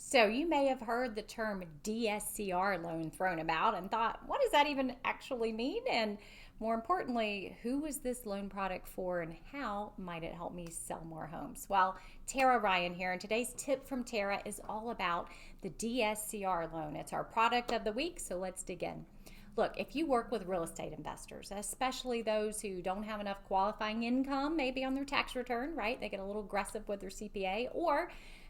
So you may have heard the term DSCR loan thrown about and thought, what does that even actually mean? And more importantly, who is this loan product for and how might it help me sell more homes? Well, Tara Ryan here, and today's tip from Tara is all about the DSCR loan. It's our product of the week, so let's dig in. Look, if you work with real estate investors, especially those who don't have enough qualifying income, maybe on their tax return, right? They get a little aggressive with their CPA, or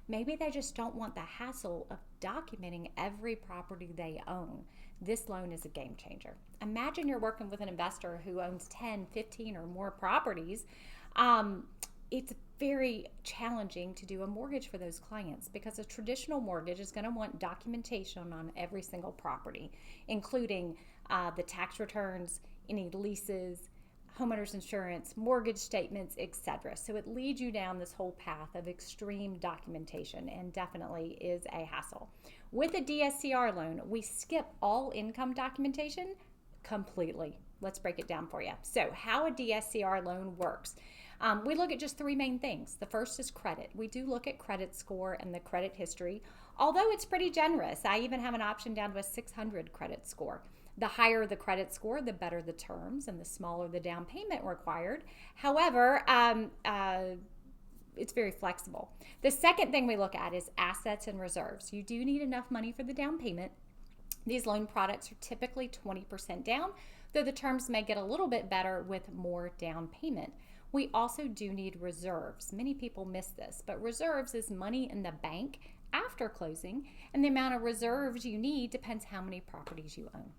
maybe they just don't want the hassle of documenting every property they own. This loan is a game changer. Imagine you're working with an investor who owns 10, 15, or more properties. It's very challenging to do a mortgage for those clients because a traditional mortgage is going to want documentation on every single property, including the tax returns, any leases, homeowners insurance, mortgage statements, etc. So it leads you down this whole path of extreme documentation and definitely is a hassle. With a DSCR loan, we skip all income documentation completely. Let's break it down for you. So how a DSCR loan works. We look at just three main things. The first is credit. We do look at credit score and the credit history, although it's pretty generous. I even have an option down to a 600 credit score. The higher the credit score, the better the terms and the smaller the down payment required. However, it's very flexible. The second thing we look at is assets and reserves. You do need enough money for the down payment. These loan products are typically 20% down, though the terms may get a little bit better with more down payment. We also do need reserves. Many people miss this, but reserves is money in the bank after closing, and the amount of reserves you need depends how many properties you own.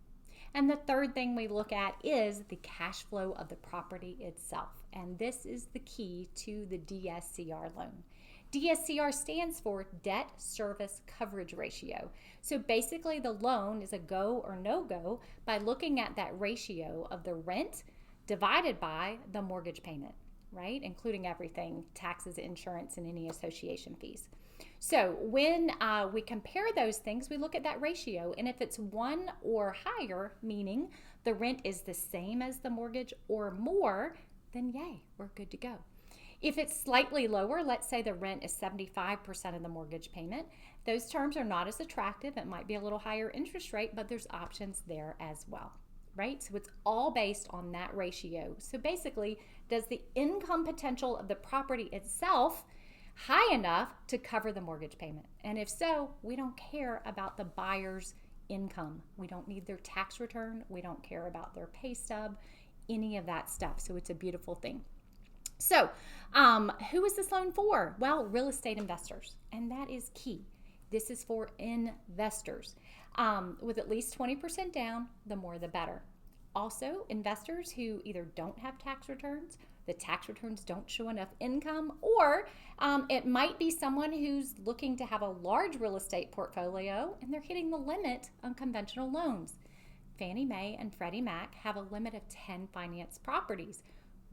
And the third thing we look at is the cash flow of the property itself. And this is the key to the DSCR loan. DSCR stands for Debt Service Coverage Ratio. So basically the loan is a go or no go by looking at that ratio of the rent divided by the mortgage payment, right? Including everything, taxes, insurance, and any association fees. So when we compare those things, we look at that ratio. And if it's 1 or higher, meaning the rent is the same as the mortgage or more, then yay, we're good to go. If it's slightly lower, let's say the rent is 75% of the mortgage payment, those terms are not as attractive. It might be a little higher interest rate, but there's options there as well, right? So it's all based on that ratio. So basically, does the income potential of the property itself high enough to cover the mortgage payment? And if so, we don't care about the buyer's income. We don't need their tax return. We don't care about their pay stub, any of that stuff. So it's a beautiful thing. So who is this loan for? Well, real estate investors, and that is key. This is for investors. With at least 20% down, the more the better. Also, investors who either don't have tax returns, the tax returns don't show enough income, or it might be someone who's looking to have a large real estate portfolio and they're hitting the limit on conventional loans. Fannie Mae and Freddie Mac have a limit of 10 finance properties.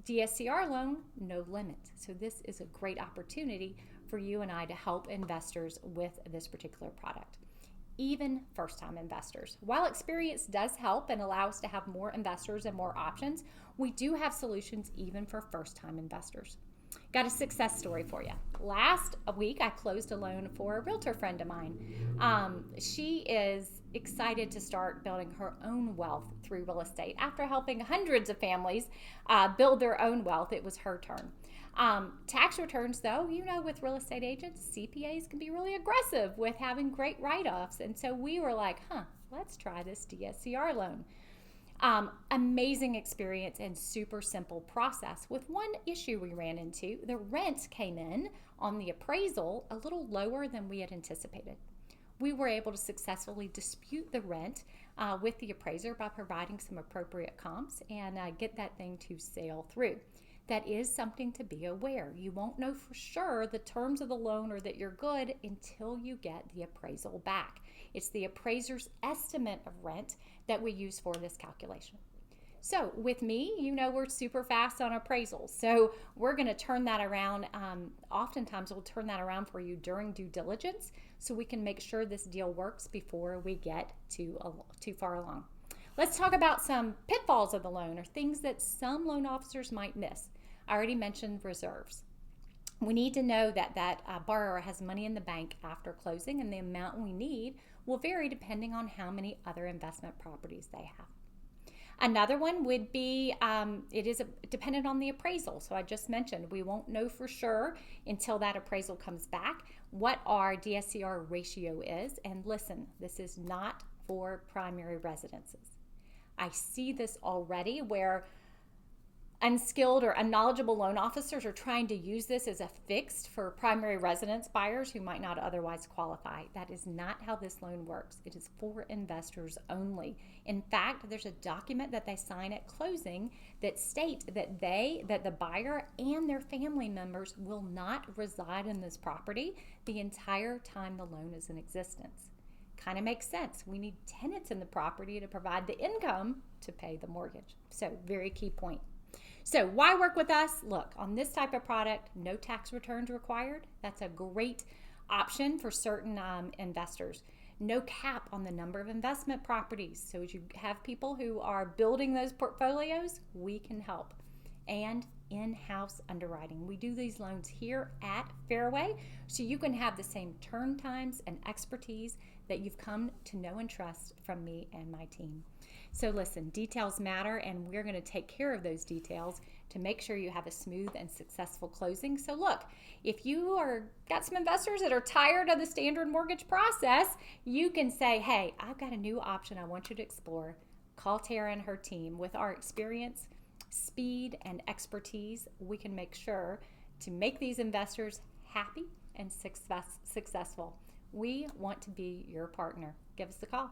DSCR loan, no limit. So this is a great opportunity for you and I to help investors with this particular product. Even first-time investors. While experience does help and allow us to have more investors and more options, we do have solutions even for first-time investors. Got a success story for you. Last week, I closed a loan for a realtor friend of mine. She is excited to start building her own wealth through real estate. After helping hundreds of families build their own wealth, it was her turn. Tax returns, though, with real estate agents, CPAs can be really aggressive with having great write-offs. And so we were like, let's try this DSCR loan. Amazing experience and super simple process. With one issue we ran into, the rent came in on the appraisal a little lower than we had anticipated. We were able to successfully dispute the rent with the appraiser by providing some appropriate comps and get that thing to sail through. That is something to be aware. You won't know for sure the terms of the loan or that you're good until you get the appraisal back. It's the appraiser's estimate of rent that we use for this calculation. So with me, we're super fast on appraisals. So we're going to turn that around. Oftentimes we'll turn that around for you during due diligence so we can make sure this deal works before we get too far along. Let's talk about some pitfalls of the loan or things that some loan officers might miss. I already mentioned reserves. We need to know that that borrower has money in the bank after closing, and the amount we need will vary depending on how many other investment properties they have. Another one would be it is dependent on the appraisal. So I just mentioned we won't know for sure until that appraisal comes back what our DSCR ratio is. And listen, this is not for primary residences. I see this already where unskilled or unknowledgeable loan officers are trying to use this as a fix for primary residence buyers who might not otherwise qualify. That is not how this loan works. It is for investors only. In fact, there's a document that they sign at closing that states that the buyer and their family members will not reside in this property the entire time the loan is in existence. Kind of makes sense. We need tenants in the property to provide the income to pay the mortgage. So, very key point. So why work with us? Look, on this type of product, no tax returns required. That's a great option for certain investors. No cap on the number of investment properties. So as you have people who are building those portfolios, we can help. And in-house underwriting. We do these loans here at Fairway, so you can have the same turn times and expertise that you've come to know and trust from me and my team. So listen, details matter, and we're going to take care of those details to make sure you have a smooth and successful closing. So look, if you got some investors that are tired of the standard mortgage process, you can say, hey, I've got a new option I want you to explore. Call Tara and her team. With our experience, speed, and expertise, we can make sure to make these investors happy and successful. We want to be your partner. Give us a call.